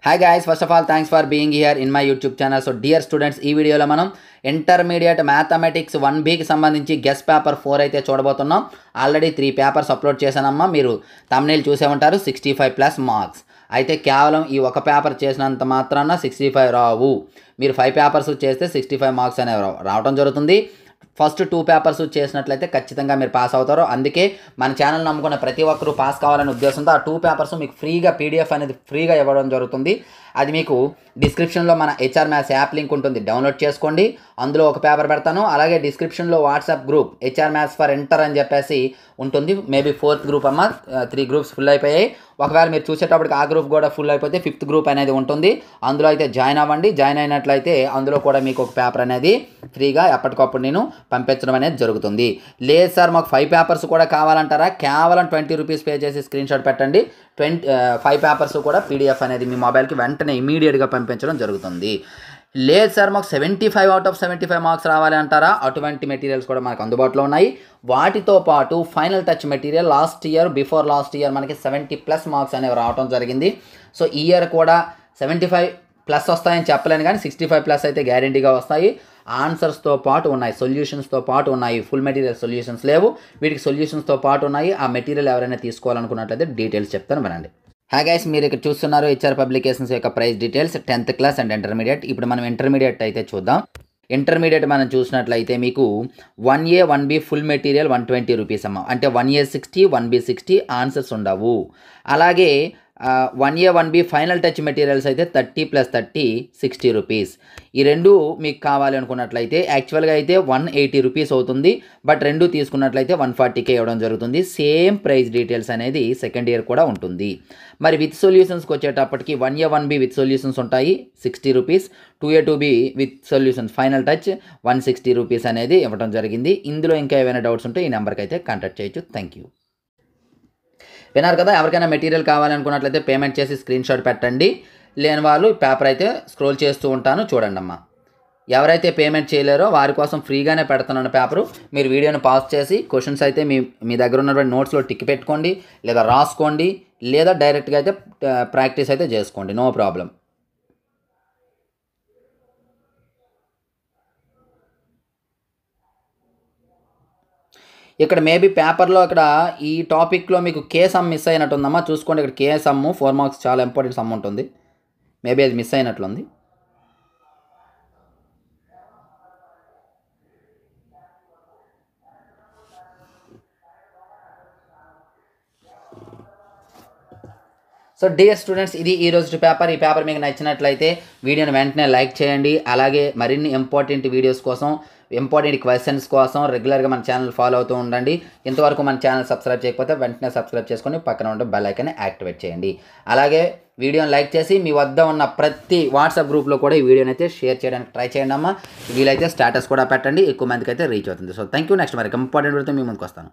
Hi guys, first of all thanks for being here in my YouTube channel. So dear students, ఈ వీడియోలో మనం intermediate mathematics 1B కి సంబంధించి guess paper 4 అయితే చూడబోతున్నాం. ఆల్రెడీ 3 పేపర్స్ అప్లోడ్ చేశానమ్మా. మీరు thumbnail చూసే ఉంటారు. 65+ మార్క్స్. అయితే కేవలం ఈ ఒక పేపర్ చేసినంత మాత్రాన 65 రావు. మీరు 5 పేపర్స్ చేస్తే 65 మార్క్స్ అనేవి రావడం జరుగుతుంది. ఫస్ట్ 2 పేపర్స్ చేసినట్లయితే ఖచ్చితంగా మీరు పాస్ అవుతారు. అందుకే మన ఛానల్ నమ్ముకున్న ప్రతి ఒక్కరూ పాస్ కావాలనే ఉద్దేశంతో ఆ 2 పేపర్స్ మీకు ఫ్రీగా పీడిఎఫ్ అనేది ఫ్రీగా ఇవ్వడం జరుగుతుంది. అది మీకు డిస్క్రిప్షన్లో మన హెచ్ఆర్ మ్యాథ్స్ యాప్ లింక్ ఉంటుంది, డౌన్లోడ్ చేసుకోండి. అందులో ఒక పేపర్ పెడతాను. అలాగే డిస్క్రిప్షన్లో WhatsApp group HR maths for inter అని చెప్పేసి ఉంటుంది. మేబీ 4th గ్రూప్ అమ్మ, 3 గ్రూప్స్ ఫుల్ అయిపోయాయి. ఒకవేళ మీరు చూసేటప్పటికి ఆ గ్రూప్ కూడా ఫుల్ అయిపోతే 5th గ్రూప్ అనేది ఉంటుంది. అందులో అయితే జాయిన్ అవ్వండి. జాయిన్ అయినట్లయితే అందులో కూడా మీకు ఒక పేపర్ అనేది ఫ్రీగా ఎప్పటికప్పుడు నేను పంపించడం అనేది జరుగుతుంది. లేదు సార్ మాకు 5 పేపర్స్ కూడా కావాలంటారా, కేవలం 20 రూపీస్ పే చేసి స్క్రీన్ షాట్ పెట్టండి. 5 పేపర్స్ కూడా పీడిఎఫ్ అనేది మీ మొబైల్కి వెంటనే ఇమీడియట్గా పంపించడం జరుగుతుంది. లేదు సార్ మాకు 75 out of 75 మార్క్స్ రావాలి అంటారా, అటువంటి మెటీరియల్స్ కూడా మనకు అందుబాటులో ఉన్నాయి. వాటితో పాటు final touch material before last year మనకి 70+ మార్క్స్ అనేవి రావడం జరిగింది. సో ఈ ఇయర్ కూడా 75+ వస్తాయని చెప్పలేను, కానీ 65+ అయితే గ్యారెంటీగా వస్తాయి. ఆన్సర్స్తో పాటు ఉన్నాయి, సొల్యూషన్స్తో పాటు ఉన్నాయి. ఫుల్ మెటీరియల్ సొల్యూషన్స్ లేవు, వీటికి సొల్యూషన్స్తో పాటు ఉన్నాయి. ఆ మెటీరియల్ ఎవరైనా తీసుకోవాలనుకున్నట్లయితే డీటెయిల్స్ చెప్తాను వినండి. హాయ్ గైస్, మీరు ఇక్కడ చూస్తున్నారు హెచ్ఆర్ పబ్లికేషన్స్ యొక్క price details 10th class and intermediate. ఇప్పుడు మనం ఇంటర్మీడియట్ అయితే చూద్దాం. ఇంటర్మీడియట్ మనం చూసినట్లయితే మీకు 1A 1B full material 120 rupees అమ్మ. అంటే 1A 60 1B 60 ఆన్సర్స్ ఉండవు. అలాగే 1A 1B final touch materials అయితే 30 + 30 60 రూపీస్. ఈ రెండు మీకు కావాలి అనుకున్నట్లయితే యాక్చువల్గా అయితే 180 రూపీస్ అవుతుంది. బట్ రెండు తీసుకున్నట్లయితే 140K ఇవ్వడం జరుగుతుంది. సేమ్ ప్రైస్ డీటెయిల్స్ అనేది సెకండ్ ఇయర్ కూడా ఉంటుంది. మరి విత్ సొల్యూషన్స్కి వచ్చేటప్పటికి 1A 1B విత్ సొల్యూషన్స్ ఉంటాయి 60 rupees. 2A 2B with solutions final touch 160 rupees అనేది ఇవ్వడం జరిగింది. ఇందులో ఇంకా ఏమైనా డౌట్స్ ఉంటే ఈ నెంబర్కి అయితే కాంటాక్ట్ చేయొచ్చు. Thank you. విన్నారు కదా, ఎవరికైనా మెటీరియల్ కావాలనుకున్నట్లయితే పేమెంట్ చేసి స్క్రీన్ షాట్ పెట్టండి. లేని వాళ్ళు పేపర్ అయితే స్క్రోల్ చేస్తూ ఉంటాను, చూడండి అమ్మా. ఎవరైతే పేమెంట్ చేయలేరో వారి కోసం ఫ్రీగానే పెడుతున్నాను పేపరు. మీరు వీడియోని పాజ్ చేసి క్వశ్చన్స్ అయితే మీ దగ్గర ఉన్నటువంటి నోట్స్లో టిక్ పెట్టుకోండి, లేదా రాసుకోండి, లేదా డైరెక్ట్గా అయితే ప్రాక్టీస్ అయితే చేసుకోండి, నో ప్రాబ్లం. ఇక్కడ మేబీ పేపర్లో ఇక్కడ ఈ టాపిక్లో మీకు కే సమ్ మిస్ అయినట్టుందమ్మా, చూసుకోండి. ఇక్కడ కే సమ్ 4 మార్క్స్ చాలా ఇంపార్టెంట్ సమ్ ఉంటుంది. మేబీ అది మిస్ అయినట్లుంది. సో డియర్ స్టూడెంట్స్, ఇది ఈరోజు పేపర్. ఈ పేపర్ మీకు నచ్చినట్లయితే వీడియోని వెంటనే లైక్ చేయండి. అలాగే మరిన్ని ఇంపార్టెంట్ వీడియోస్ కోసం, ఇంపార్టెంట్ క్వశ్చన్స్ కోసం రెగ్యులర్గా మన ఛానల్ ఫాలో అవుతూ ఉండండి. ఇంతవరకు మన ఛానల్ సబ్స్క్రైబ్ చేయకపోతే వెంటనే సబ్స్క్రైబ్ చేసుకొని పక్కన ఉండే బెల్ ఐకాన్ని యాక్టివేట్ చేయండి. అలాగే వీడియోని లైక్ చేసి మీ వద్ద ఉన్న ప్రతి వాట్సాప్ గ్రూప్లో కూడా ఈ వీడియోని అయితే షేర్ చేయడానికి ట్రై చేయండి అమ్మా. వీలైతే స్టేటస్ కూడా పెట్టండి, ఎక్కువ మందికి అయితే రీచ్ అవుతుంది. So thank you. నెక్స్ట్ మరి ఇంపార్టెంట్ వీడియోతో మీ ముందుకు వస్తాను.